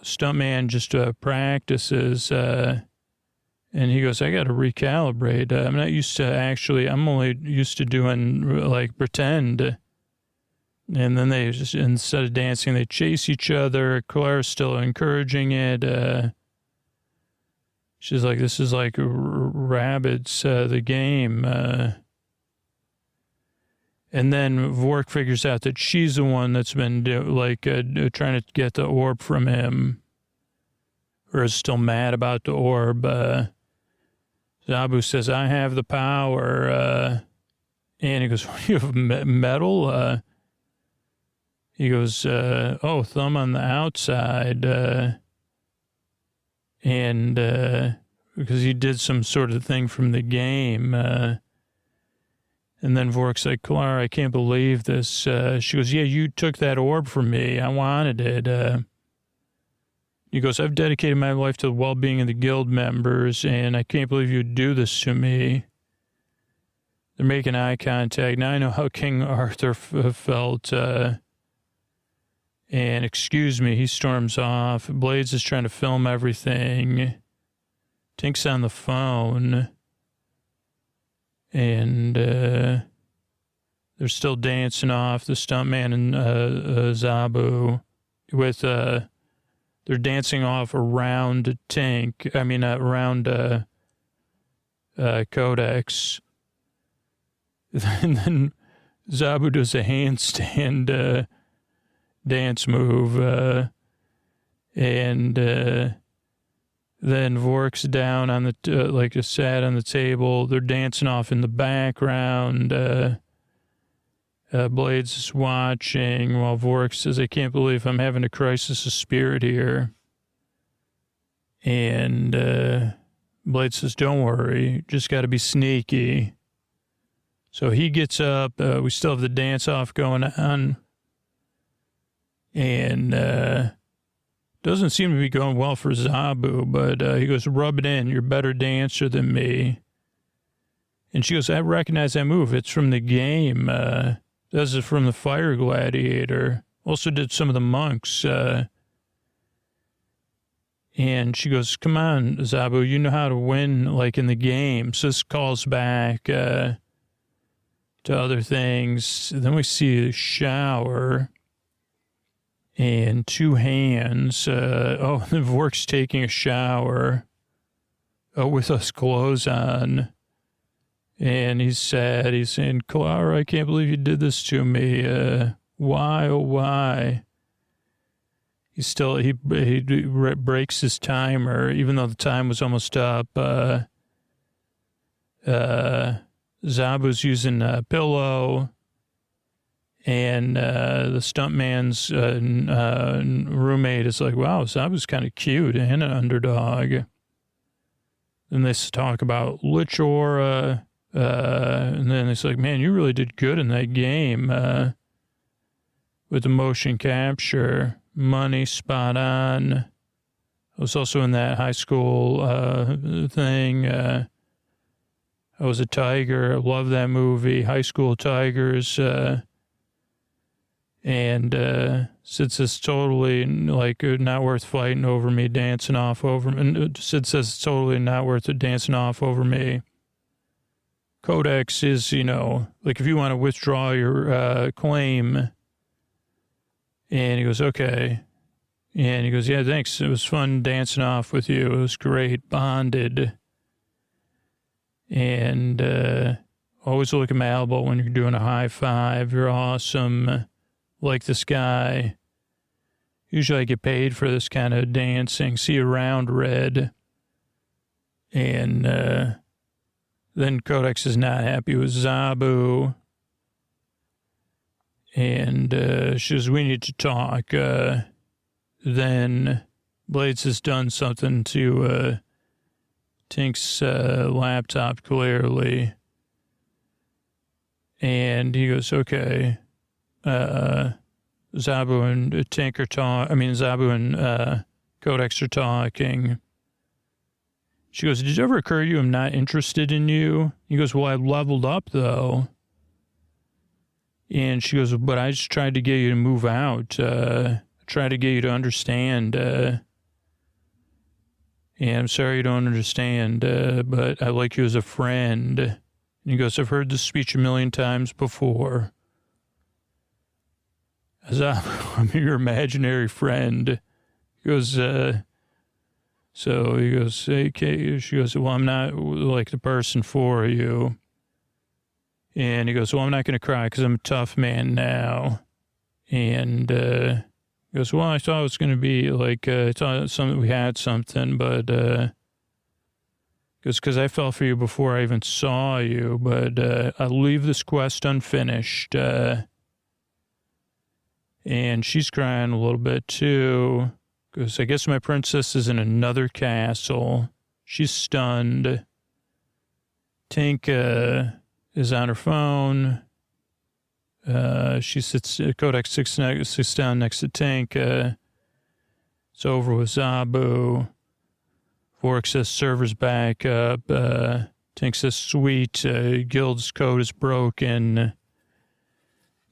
stuntman just practices. And he goes, I got to recalibrate. I'm not used to I'm only used to doing like pretend. And then they just, instead of dancing, they chase each other. Claire's still encouraging it. She's like, this is like rabbits, the game. And then Vork figures out that she's the one that's been trying to get the orb from him. Or is still mad about the orb. Zabu says, I have the power. And he goes, you have metal? He goes, thumb on the outside. Because he did some sort of thing from the game. And then Vork's like, Clara, I can't believe this. She goes, yeah, you took that orb from me. I wanted it. He goes, I've dedicated my life to the well-being of the guild members, and I can't believe you'd do this to me. They're making eye contact. Now I know how King Arthur felt. And excuse me, he storms off. Blades is trying to film everything. Tink's on the phone. And they're they're still dancing off, the stuntman and Zabu, with they're dancing off around around Codex. And then Zabu does a handstand dance move, and then Vork's down on the sat on the table. They're dancing off in the background. Blades is watching while Vork says, "I can't believe I'm having a crisis of spirit here." And Blades says, "Don't worry, just got to be sneaky." So he gets up. We still have the dance off going on. And doesn't seem to be going well for Zabu, but he goes, "Rub it in. You're a better dancer than me." And she goes, "I recognize that move. It's from the game. This is from the Fire Gladiator. Also did some of the monks." And she goes, "Come on, Zabu, you know how to win, like in the game." So this calls back to other things. Then we see a shower and two hands. The Vork's taking a shower with us clothes on. And he's sad. He's saying, "Clara, I can't believe you did this to me. Why, oh, why?" He breaks his timer, even though the time was almost up. Zabu's using a pillow, and the stuntman's roommate is like, "Wow, Zabu's kind of cute and an underdog." And they talk about Lichora, and then it's like, "Man, you really did good in that game with the motion capture. Money spot on." I was also in that high school thing. I was a tiger. I love that movie, High School Tigers. And Sid says, "Totally not worth fighting over me, dancing off over me." And Sid says, "It's totally not worth it, dancing off over me. Codex is, if you want to withdraw your claim." And he goes, "Okay." And he goes, "Yeah, thanks. It was fun dancing off with you. It was great. Bonded." And always look at my elbow when you're doing a high five. You're awesome. Like this guy. Usually I get paid for this kind of dancing. See you around, Red. And then Codex is not happy with Zabu. And she says, "We need to talk." Then Blades has done something to Tink's laptop, clearly. And he goes, "Okay." Zabu and Tink are Zabu and Codex are talking. She goes, "Did it ever occur to you I'm not interested in you?" He goes, "Well, I leveled up, though." And she goes, "But I just tried to get you to move out. Try to get you to understand. And I'm sorry you don't understand, but I like you as a friend." And he goes, "I've heard this speech a million times before. I'm your imaginary friend." He goes, so he goes, "Okay." She goes, "Well, I'm not like the person for you." And he goes, "Well, I'm not going to cry because I'm a tough man now." And he goes, "Well, I thought it was going to be I thought we had something, but goes, because I fell for you before I even saw you, but I'll leave this quest unfinished." And she's crying a little bit too, because I guess my princess is in another castle. She's stunned. Tink is on her phone. Codex sits down next to Tink. It's over with Zabu. Vork says, "Server's back up." Tink says, "Sweet, Guild's code is broken.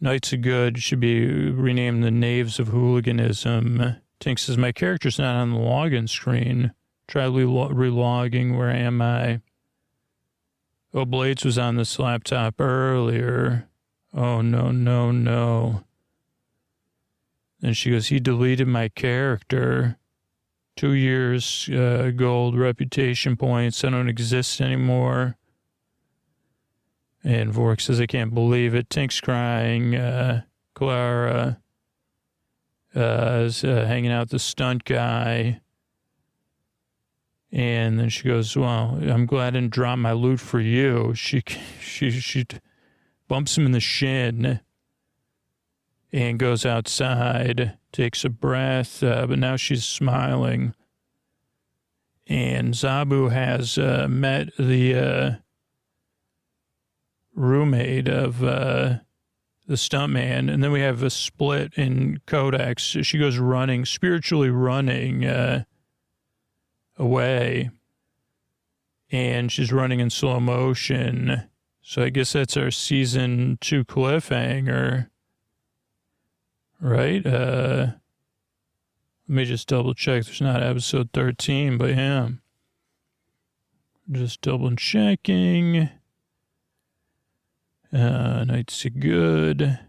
Knights of Good should be renamed the Knaves of Hooliganism." Tink says, "My character's not on the login screen. Try relogging. Where am I?" "Oh, Blades was on this laptop earlier. Oh, no, no, no. And she goes, he deleted my character. 2 years, gold, reputation points. I don't exist anymore. And Vork says, I can't believe it. Tink's crying. Clara is hanging out with the stunt guy. And then she goes, well, I'm glad I didn't drop my loot for you. She bumps him in the shin and goes outside, takes a breath, but now she's smiling. And Zabu has met the roommate of the stuntman, and then we have a split in Codex. She goes running, spiritually running away, and she's running in slow motion. So I guess that's our season 2 cliffhanger, right? Let me just double check. There's not episode 13, but yeah, just double checking. Nights are good.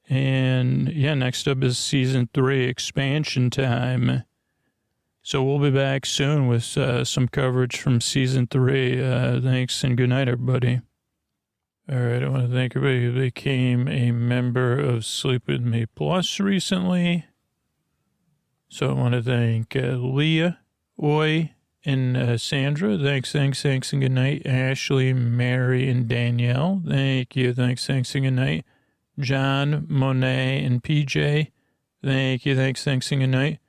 And yeah, next up is season 3 expansion time. So we'll be back soon with some coverage from season 3. Thanks and good night, everybody. All right, I want to thank everybody who became a member of Sleep With Me Plus recently. So I want to thank Leah, Oi, and Sandra. Thanks, and good night. Ashley, Mary, and Danielle. Thank you, thanks, and good night. John, Monet, and PJ. Thank you, thanks, and good night.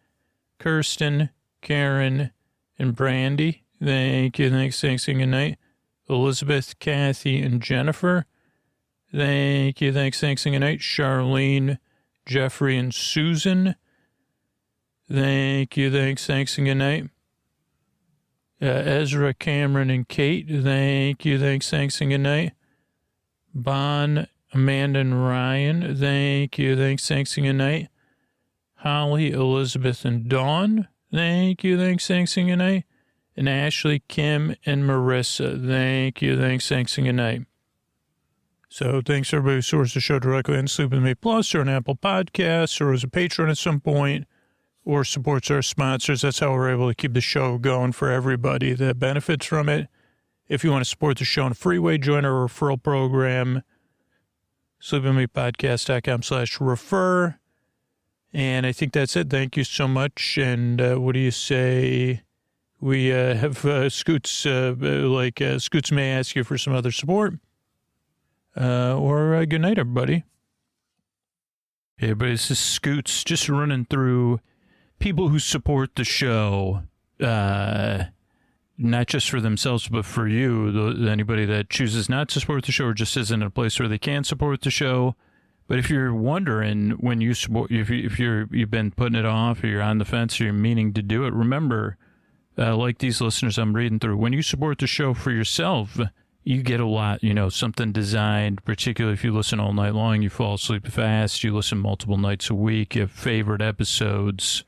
Kirsten, Karen, and Brandy. Thank you, thanks, and good night. Elizabeth, Kathy, and Jennifer. Thank you, thanks, and good night. Charlene, Jeffrey, and Susan. Thank you, thanks, and good night. Ezra, Cameron, and Kate. Thank you, thanks, and good night. Bon, Amanda, and Ryan. Thank you, thanks, and good night. Holly, Elizabeth, and Dawn. Thank you, thanks, and good night. And Ashley, Kim, and Marissa. Thank you, thanks, and good night. So thanks to everybody who supports the show directly on Sleep With Me Plus or on Apple Podcasts or as a patron at some point or supports our sponsors. That's how we're able to keep the show going for everybody that benefits from it. If you want to support the show in a free way, join our referral program, sleepwithmepodcast.com/refer. And I think that's it. Thank you so much. And what do you say? We have Scoots, Scoots may ask you for some other support. Or good night, everybody. Hey, everybody, this is Scoots, just running through people who support the show, not just for themselves, but for you, anybody that chooses not to support the show or just isn't in a place where they can support the show. But if you're wondering when you support, if you've been putting it off or you're on the fence or you're meaning to do it, remember, like these listeners I'm reading through, when you support the show for yourself, you get a lot, something designed, particularly if you listen all night long, you fall asleep fast, you listen multiple nights a week, you have favorite episodes.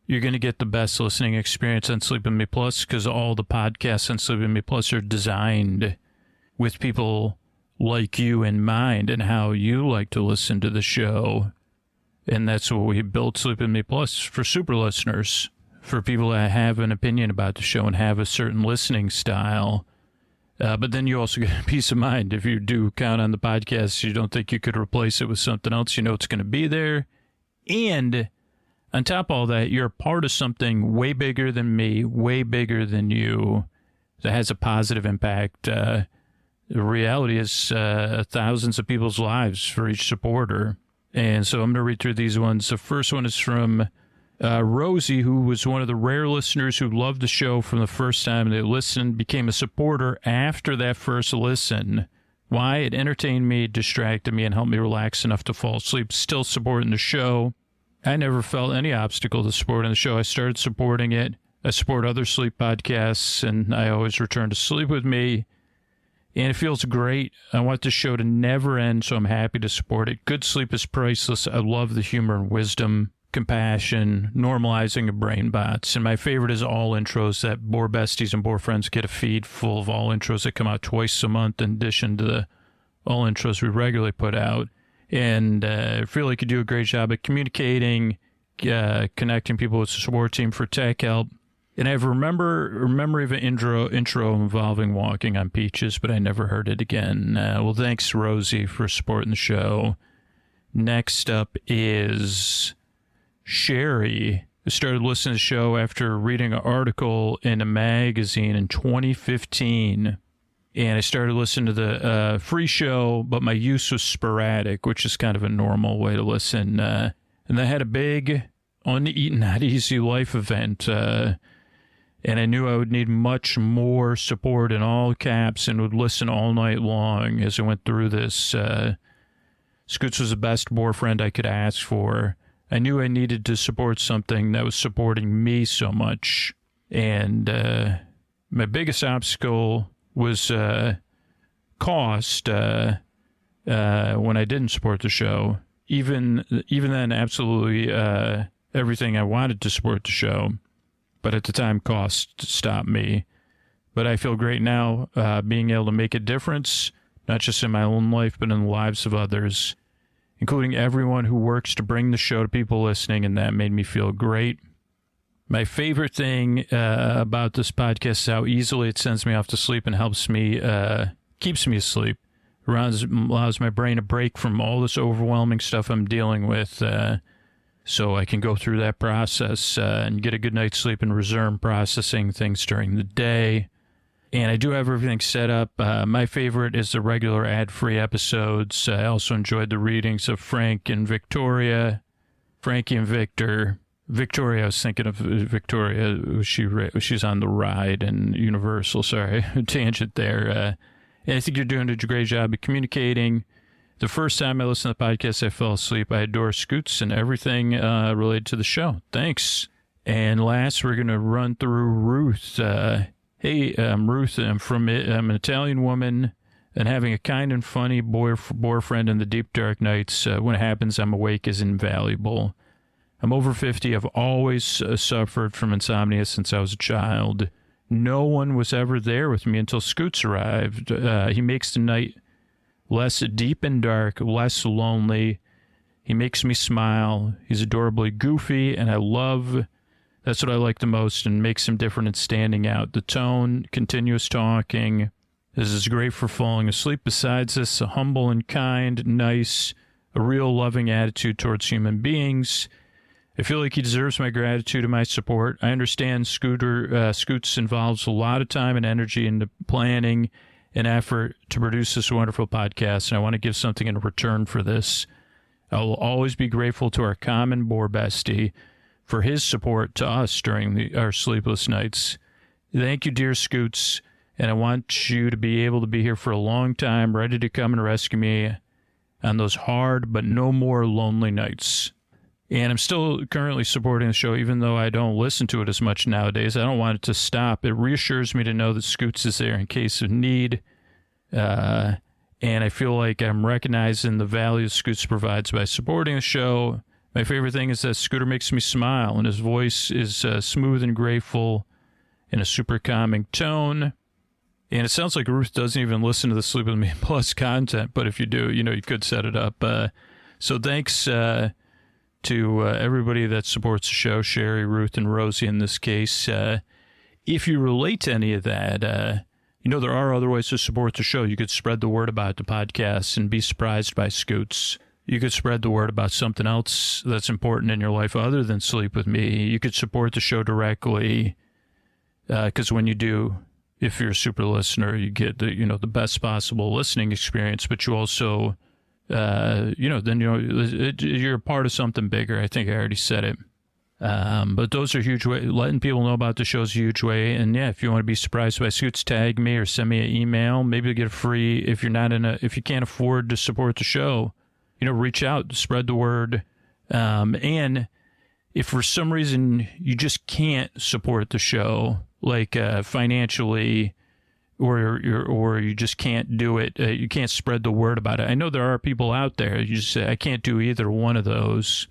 You're going to get the best listening experience on Sleep With Me Plus because all the podcasts on Sleep With Me Plus are designed with people like you in mind and how you like to listen to the show. And that's what we built Sleep With Me Plus for super listeners, for people that have an opinion about the show and have a certain listening style. But then you also get peace of mind. If you do count on the podcast, you don't think you could replace it with something else. You know it's going to be there. And on top of all that, you're a part of something way bigger than me, way bigger than you, that has a positive impact. The reality is thousands of people's lives for each supporter. And so I'm going to read through these ones. The first one is from Rosie, who was one of the rare listeners who loved the show from the first time they listened, became a supporter after that first listen. Why? It entertained me, distracted me, and helped me relax enough to fall asleep. Still supporting the show. I never felt any obstacle to supporting the show. I started supporting it. I support other sleep podcasts, and I always return to Sleep With Me. And it feels great. I want the show to never end, so I'm happy to support it. Good sleep is priceless. I love the humor and wisdom, compassion, normalizing of brain bots. And my favorite is all intros that Boar Besties and Boar Friends get a feed full of all intros that come out twice a month in addition to the all intros we regularly put out. And I feel like you do a great job at communicating, connecting people with the support team for tech help. And I have a memory of an intro involving walking on peaches, but I never heard it again. Well, thanks, Rosie, for supporting the show. Next up is Sherry, who started listening to the show after reading an article in a magazine in 2015. And I started listening to the free show, but my use was sporadic, which is kind of a normal way to listen. And I had a big uneaten, not easy life event. And I knew I would need much more support in all caps and would listen all night long as I went through this. Scoots was the best boyfriend I could ask for. I knew I needed to support something that was supporting me so much. And my biggest obstacle was cost when I didn't support the show. Even then, absolutely everything I wanted to support the show. But at the time, cost stopped me. But I feel great now being able to make a difference, not just in my own life, but in the lives of others, including everyone who works to bring the show to people listening, and that made me feel great. My favorite thing about this podcast is how easily it sends me off to sleep and helps me, keeps me asleep. Allows my brain a break from all this overwhelming stuff I'm dealing with, so I can go through that process and get a good night's sleep and resume processing things during the day. And I do have everything set up. My favorite is the regular ad-free episodes. I also enjoyed the readings of Frankie and Victor. Victoria, I was thinking of Victoria. She's on the ride in Universal. Sorry, tangent there. And I think you're doing a great job of communicating. The first time I listened to the podcast, I fell asleep. I adore Scoots and everything related to the show. Thanks. And last, we're going to run through Ruth. Hey, I'm Ruth. I'm an Italian woman, and having a kind and funny boyfriend in the deep, dark nights when it happens I'm awake is invaluable. I'm over 50. I've always suffered from insomnia since I was a child. No one was ever there with me until Scoots arrived. He makes the night less deep and dark, less lonely. He makes me smile. He's adorably goofy, and that's what I like the most, and makes him different and standing out. The tone, continuous talking. This is great for falling asleep. Besides this, a humble and kind, nice, a real loving attitude towards human beings. I feel like he deserves my gratitude and my support. I understand Scoots involves a lot of time and energy into planning and effort to produce this wonderful podcast, and I want to give something in return for this. I will always be grateful to our common boar bestie for his support to us during our sleepless nights. Thank you, dear Scoots, and I want you to be able to be here for a long time, ready to come and rescue me on those hard but no more lonely nights. And I'm still currently supporting the show, even though I don't listen to it as much nowadays. I don't want it to stop. It reassures me to know that Scoots is there in case of need. And I feel like I'm recognizing the value Scoots provides by supporting the show. My favorite thing is that Scooter makes me smile, and his voice is smooth and grateful in a super calming tone. And it sounds like Ruth doesn't even listen to the Sleep With Me Plus content, but if you do, you could set it up. So thanks to everybody that supports the show, Sherry, Ruth, and Rosie in this case. If you relate to any of that, there are other ways to support the show. You could spread the word about the podcast and be surprised by Scoots. You could spread the word about something else that's important in your life other than Sleep With Me. You could support the show directly, because when you do, if you're a super listener, you get the best possible listening experience, but you also you're a part of something bigger. I think I already said it. But those are huge way. Letting people know about the show is a huge way. And yeah, if you want to be surprised by Scoots, tag me or send me an email. Maybe get a free, if you can't afford to support the show, reach out, spread the word. And if for some reason you just can't support the show, like financially, or you just can't do it, you can't spread the word about it. I know there are people out there, you just say, I can't do either one of those.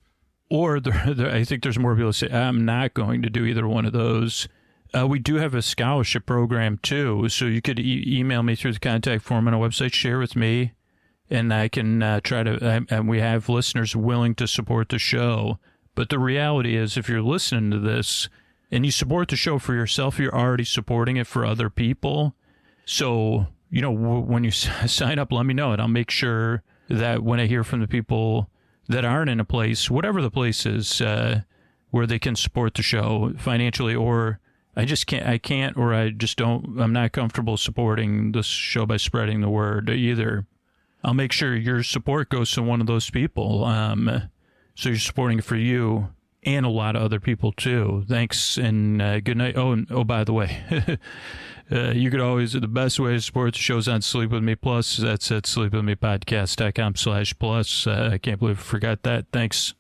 Or I think there's more people say, I'm not going to do either one of those. We do have a scholarship program, too, so you could email me through the contact form on our website, share with me, and I can try to, and we have listeners willing to support the show. But the reality is, if you're listening to this and you support the show for yourself, you're already supporting it for other people. So, when you sign up, let me know, and I'll make sure that when I hear from the people that aren't in a place, whatever the place is, where they can support the show financially, or I'm not comfortable supporting this show by spreading the word either. I'll make sure your support goes to one of those people. So you're supporting it for you and a lot of other people too. Thanks, and good night. Oh, by the way, you could always, the best way to support the show's on Sleep With Me Plus. That's at sleepwithmepodcast.com/plus. I can't believe I forgot that. Thanks.